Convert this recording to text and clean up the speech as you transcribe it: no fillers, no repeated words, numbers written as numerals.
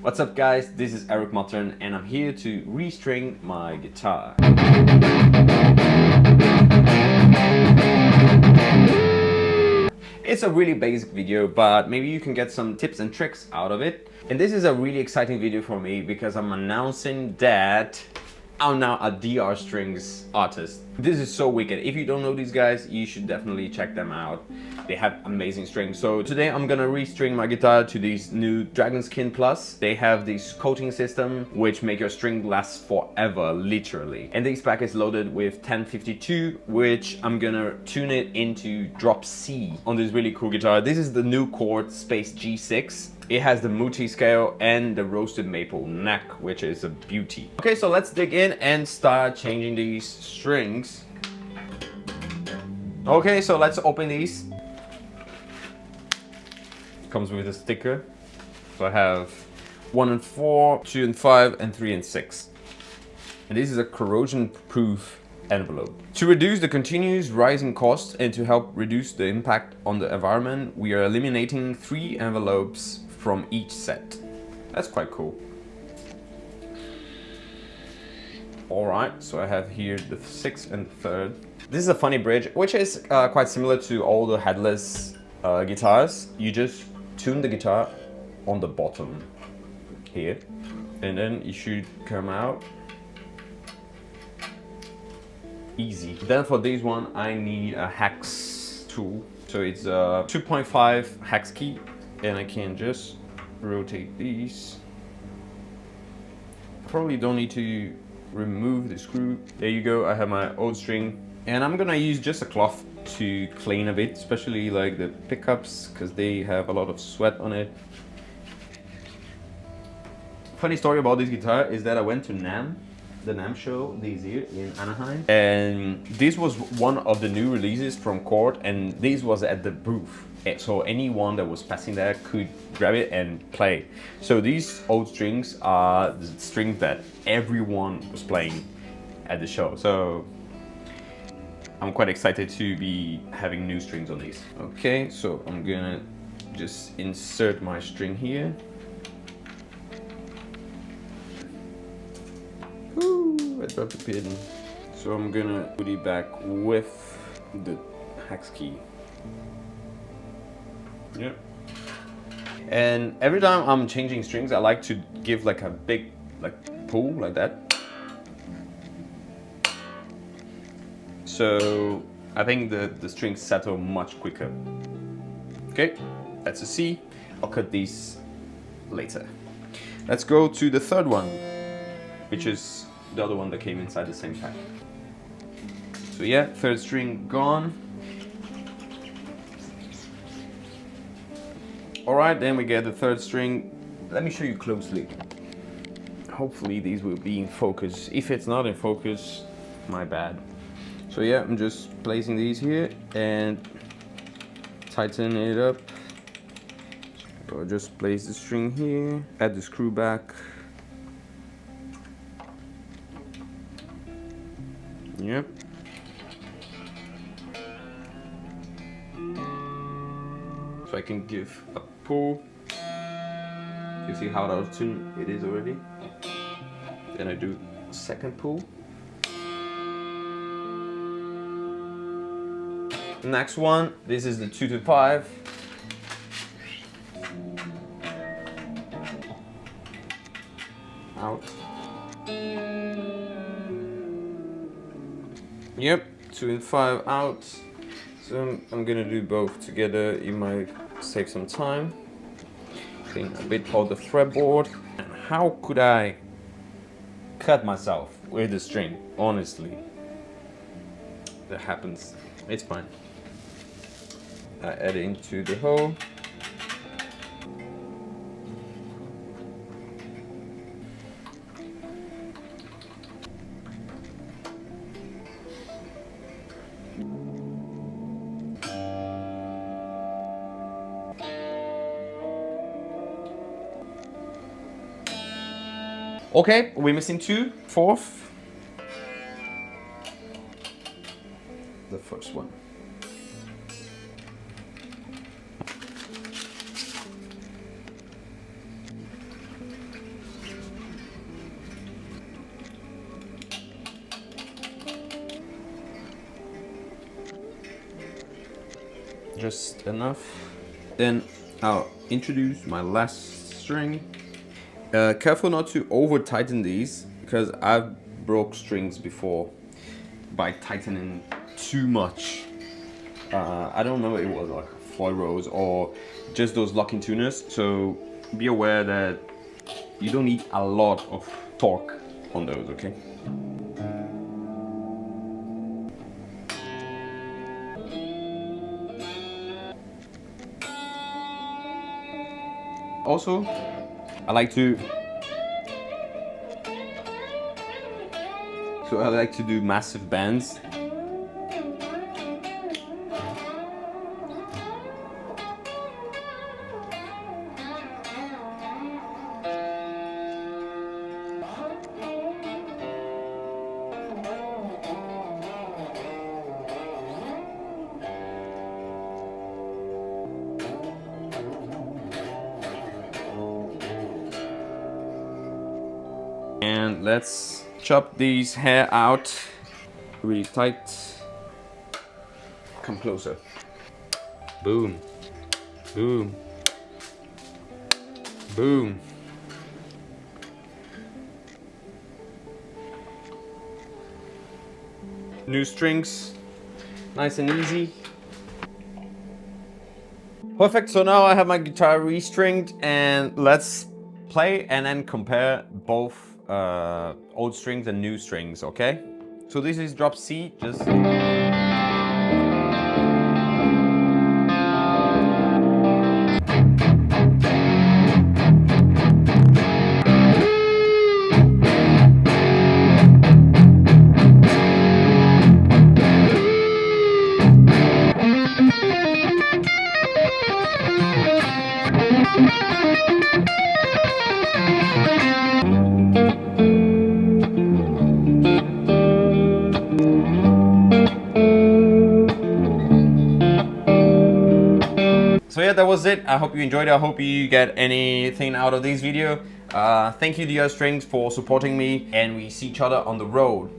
What's up guys, this is Eric Mottern and I'm here to restring my guitar. It's a really basic video, but maybe you can get some tips and tricks out of it. And this is a really exciting video for me because I'm announcing that I'm now a DR strings artist. This is so wicked. If you don't know these guys, you should definitely check them out. They have amazing strings. So today I'm gonna restring my guitar to these new Dragon Skin Plus. They have this coating system which make your string last forever, literally. And this pack is loaded with 1052, which I'm gonna tune it into drop C on this really cool guitar. This is the new Cort Space G6. It has the Muti scale and the roasted maple neck, which is a beauty. Okay, so let's dig in and start changing these strings. Okay, so let's open these. Comes with a sticker. So I have 1 and 4, 2 and 5, and 3 and 6. And this is a corrosion-proof envelope. To reduce the continuous rising cost and to help reduce the impact on the environment, we are eliminating 3 envelopes from each set. That's quite cool. Alright, so I have here the 6th and 3rd. This is a funny bridge, which is quite similar to all the headless guitars. You just tune the guitar on the bottom here, and then it should come out easy. Then for this one, I need a hex tool. So it's a 2.5 hex key, and I can just rotate these. Probably don't need to remove the screw. There you go, I have my old string. And I'm gonna use just a cloth to clean a bit, especially like the pickups, because they have a lot of sweat on it. Funny story about this guitar is that I went to NAMM, the NAMM show this year in Anaheim, and this was one of the new releases from Cort, and this was at the booth. So anyone that was passing there could grab it and play. So these old strings are the strings that everyone was playing at the show. So I'm quite excited to be having new strings on these. Okay, so I'm gonna just insert my string here. Ooh, I dropped the pin. So I'm gonna put it back with the hex key. Yep. And every time I'm changing strings, I like to give like a big pull like that. So I think the strings settle much quicker. Okay, that's a C. I'll cut these later. Let's go to the 3rd one, which is the other one that came inside the same pack. So yeah, 3rd string gone. Alright, then we get the 3rd string. Let me show you closely. Hopefully these will be in focus. If it's not in focus, my bad. So yeah, I'm just placing these here and tighten it up. So I'll just place the string here, add the screw back. Yep. So I can give a pull. You see how out of tune it is already? Then I do a 2nd pull. Next one, this is the 2 to 5. Out. Yep, 2 and 5 out. So I'm gonna do both together. It might save some time. Clean a bit of the fretboard. And how could I cut myself with the string? Honestly, that happens. It's fine. I add it into the hole. Okay, we're missing 2. 4th. The 1st one. just enough. Then I'll introduce my last string. Careful not to over tighten these, because I've broke strings before by tightening too much. I don't remember if it was like foil rose or just those locking tuners, so be aware that you don't need a lot of torque on those, okay? Also, I like to do massive bends. And let's chop these hair out really tight. Come closer. Boom, boom, boom. New strings, nice and easy. Perfect, so now I have my guitar restringed, and let's play and then compare both old strings and new strings, okay? So this is drop C, just... So yeah, that was it. I hope you enjoyed it. I hope you get anything out of this video. Thank you, DR Strings, for supporting me, and we see each other on the road.